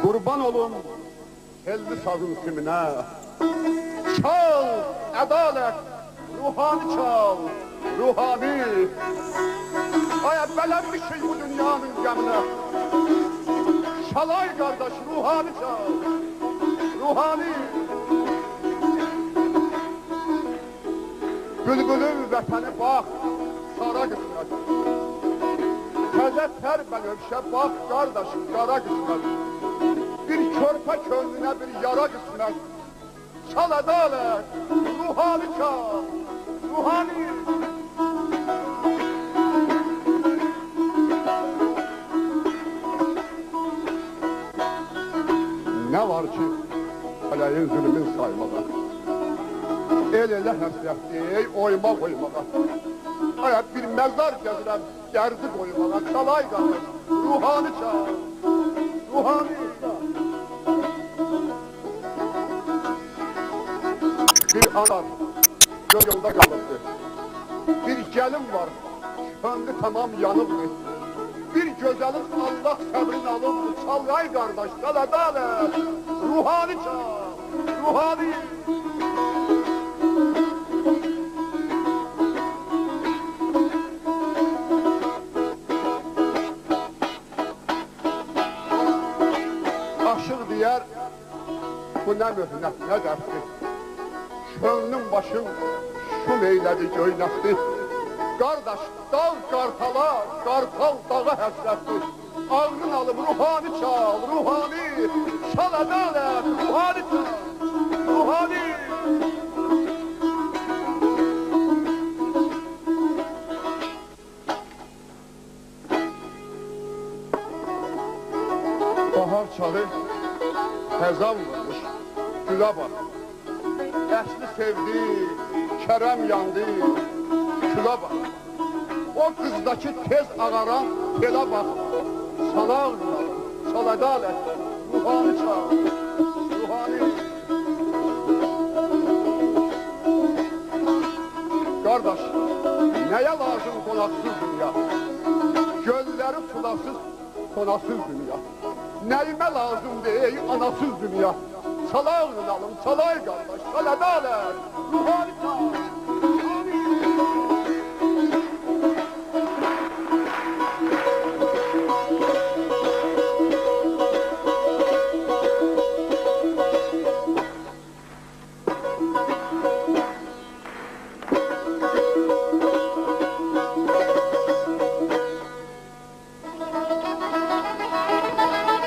Kurban olum telli sazın simine. Çal adalet, ruhani çal, ruhani. Ay belenmiş şey bu dünyanın gemine. Çalay kardeş, ruhani çal, ruhani. Bülbülün vətəni bax, sara qısmət. Təzə tər bənövşə bax, qardaşım, qara qısmət. Bir körpə könlünə bir yara qısmət. Çal ədalət, ruhani çal, ruhani. Nə var ki, fələyin zülmün saymağa. El elə həsrətli, oyma qoymağa. Ayaq bir məzar gəzirəm, dərdi qoymağa. Çalay qardaş, ruhani çal, ruhani. Bir anar yolda qalıbdı. Bir gəlin var, könlü tamam yanıbdı. Bir gözəlin Allah səbrini alındı. Çalay qardaş, çal ədalət, ruhani çal, ruhani. Aşıq deyər, bu nə möhnət, nə dərsdir. Könlüm başım şum eylədi, göynətdi. Qardaş, dal qartala, qartal dağa həsrətdir. Ağrın alıb, ruhani çal, ruhani. Çal ədalət, ruhani çal, ruhani. Bahar çalı, həzan vurmuş, gülə bax. Əsli sevdi, kərəm yandı, külə bax. O qızdakı tez ağaran telə bax. Sana ağrına, çal ədalət, ruhani çal, ruhani. Qardaş, nəyə lazım qonaqsız dünya? Gölləri sulasız, konasız dünya. Nəyimə lazım deyil, anasız dünya. Çalay ağrınalım, çalay qardaş, çal ədalət, ruhani çal.